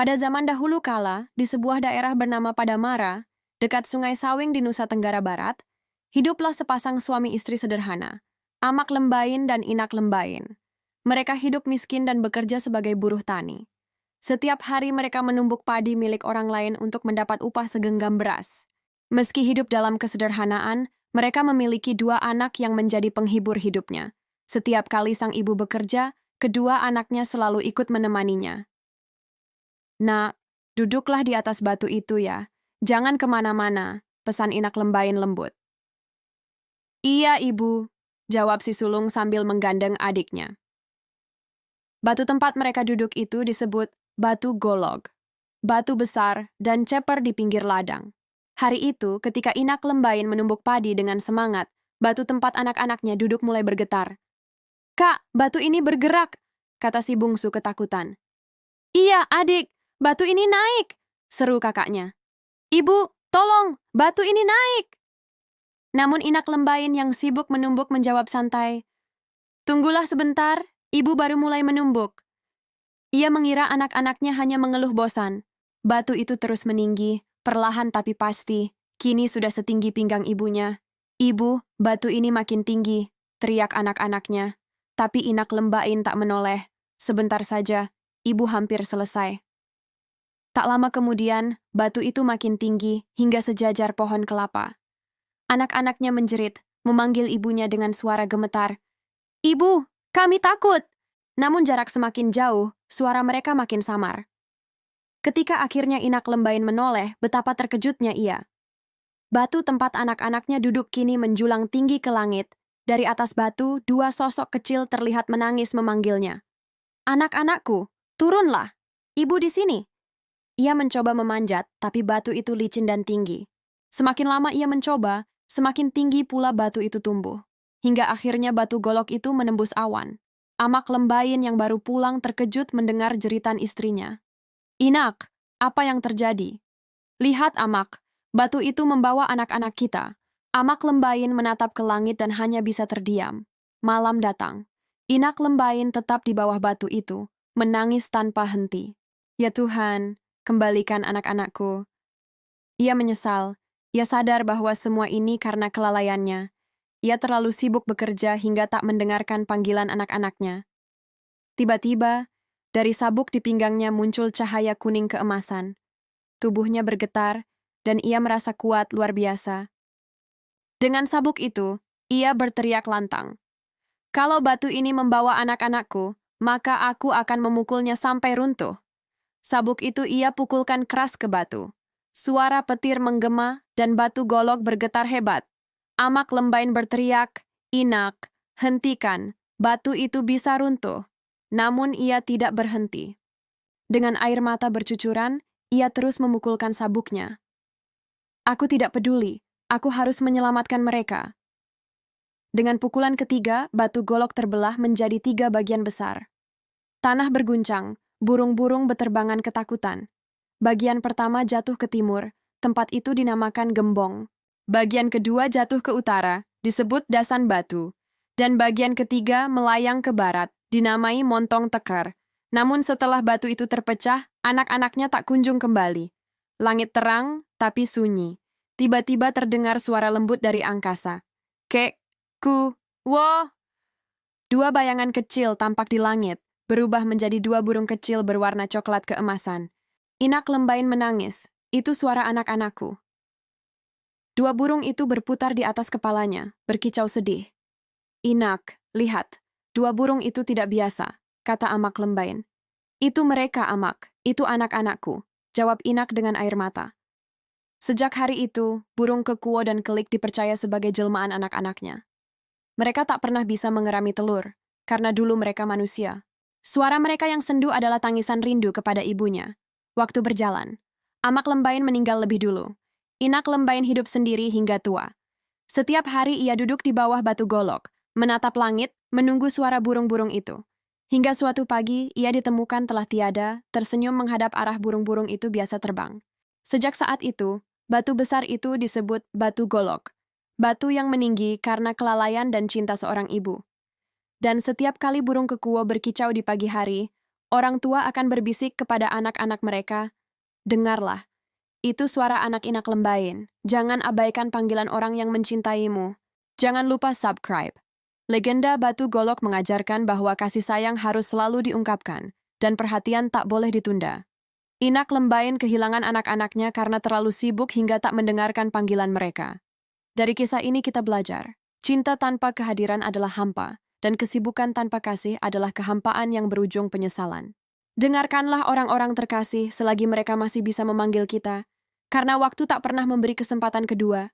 Pada zaman dahulu kala, di sebuah daerah bernama Padamara, dekat Sungai Sawing di Nusa Tenggara Barat, hiduplah sepasang suami istri sederhana, Amak Lembain dan Inak Lembain. Mereka hidup miskin dan bekerja sebagai buruh tani. Setiap hari mereka menumbuk padi milik orang lain untuk mendapat upah segenggam beras. Meski hidup dalam kesederhanaan, mereka memiliki dua anak yang menjadi penghibur hidupnya. Setiap kali sang ibu bekerja, kedua anaknya selalu ikut menemaninya. Nak, duduklah di atas batu itu ya. Jangan kemana-mana, pesan Inak Lembain lembut. Iya, Ibu, jawab si sulung sambil menggandeng adiknya. Batu tempat mereka duduk itu disebut Batu Golog. Batu besar dan ceper di pinggir ladang. Hari itu, ketika Inak Lembain menumbuk padi dengan semangat, batu tempat anak-anaknya duduk mulai bergetar. Kak, batu ini bergerak, kata si bungsu ketakutan. Iya, adik, batu ini naik, seru kakaknya. Ibu, tolong, batu ini naik. Namun Inak Lembain yang sibuk menumbuk menjawab santai. Tunggulah sebentar, ibu baru mulai menumbuk. Ia mengira anak-anaknya hanya mengeluh bosan. Batu itu terus meninggi, perlahan tapi pasti. Kini sudah setinggi pinggang ibunya. Ibu, batu ini makin tinggi, teriak anak-anaknya. Tapi Inak Lembain tak menoleh. Sebentar saja, ibu hampir selesai. Tak lama kemudian, batu itu makin tinggi hingga sejajar pohon kelapa. Anak-anaknya menjerit, memanggil ibunya dengan suara gemetar. Ibu, kami takut! Namun jarak semakin jauh, suara mereka makin samar. Ketika akhirnya Inak Lembain menoleh, betapa terkejutnya ia. Batu tempat anak-anaknya duduk kini menjulang tinggi ke langit. Dari atas batu, dua sosok kecil terlihat menangis memanggilnya. Anak-anakku, turunlah! Ibu di sini! Ia mencoba memanjat, tapi batu itu licin dan tinggi. Semakin lama ia mencoba, semakin tinggi pula batu itu tumbuh. Hingga akhirnya batu golok itu menembus awan. Amak Lembain yang baru pulang terkejut mendengar jeritan istrinya. Inak, apa yang terjadi? Lihat, Amak, batu itu membawa anak-anak kita. Amak Lembain menatap ke langit dan hanya bisa terdiam. Malam datang. Inak Lembain tetap di bawah batu itu, menangis tanpa henti. Ya Tuhan, kembalikan anak-anakku. Ia menyesal. Ia sadar bahwa semua ini karena kelalaiannya. Ia terlalu sibuk bekerja hingga tak mendengarkan panggilan anak-anaknya. Tiba-tiba, dari sabuk di pinggangnya muncul cahaya kuning keemasan. Tubuhnya bergetar, dan ia merasa kuat luar biasa. Dengan sabuk itu, ia berteriak lantang. Kalau batu ini membawa anak-anakku, maka aku akan memukulnya sampai runtuh. Sabuk itu ia pukulkan keras ke batu. Suara petir menggema, dan batu golok bergetar hebat. Amak Lembain berteriak, Inak, hentikan, batu itu bisa runtuh. Namun ia tidak berhenti. Dengan air mata bercucuran, ia terus memukulkan sabuknya. Aku tidak peduli, aku harus menyelamatkan mereka. Dengan pukulan ketiga, batu golok terbelah menjadi 3 bagian besar. Tanah berguncang, burung-burung beterbangan ketakutan. Bagian pertama jatuh ke timur, tempat itu dinamakan Gembong. Bagian kedua jatuh ke utara, disebut Dasan Batu. Dan bagian ketiga melayang ke barat, dinamai Montong Tekar. Namun setelah batu itu terpecah, anak-anaknya tak kunjung kembali. Langit terang, tapi sunyi. Tiba-tiba terdengar suara lembut dari angkasa. Kek, ku, wo. 2 bayangan kecil tampak di langit, berubah menjadi 2 burung kecil berwarna coklat keemasan. Inak Lembain menangis. Itu suara anak-anakku. 2 burung itu berputar di atas kepalanya, berkicau sedih. Inak, lihat, 2 burung itu tidak biasa, kata Amak Lembain. Itu mereka, Amak, itu anak-anakku, jawab Inak dengan air mata. Sejak hari itu, burung kekuo dan kelik dipercaya sebagai jelmaan anak-anaknya. Mereka tak pernah bisa mengerami telur, karena dulu mereka manusia. Suara mereka yang sendu adalah tangisan rindu kepada ibunya. Waktu berjalan, Amak Lembain meninggal lebih dulu. Inak Lembain hidup sendiri hingga tua. Setiap hari ia duduk di bawah batu golok, menatap langit, menunggu suara burung-burung itu. Hingga suatu pagi, ia ditemukan telah tiada, tersenyum menghadap arah burung-burung itu biasa terbang. Sejak saat itu, batu besar itu disebut Batu Golok. Batu yang meninggi karena kelalaian dan cinta seorang ibu. Dan setiap kali burung kekuo berkicau di pagi hari, Orang tua akan berbisik kepada anak-anak mereka, "Dengarlah, itu suara anak inak lembain. Jangan abaikan panggilan orang yang mencintaimu. Jangan lupa subscribe." Legenda Batu Golok mengajarkan bahwa kasih sayang harus selalu diungkapkan, dan perhatian tak boleh ditunda. Inak lembain kehilangan anak-anaknya karena terlalu sibuk hingga tak mendengarkan panggilan mereka. Dari kisah ini kita belajar, cinta tanpa kehadiran adalah hampa, dan kesibukan tanpa kasih adalah kehampaan yang berujung penyesalan. Dengarkanlah orang-orang terkasih selagi mereka masih bisa memanggil kita, karena waktu tak pernah memberi kesempatan kedua.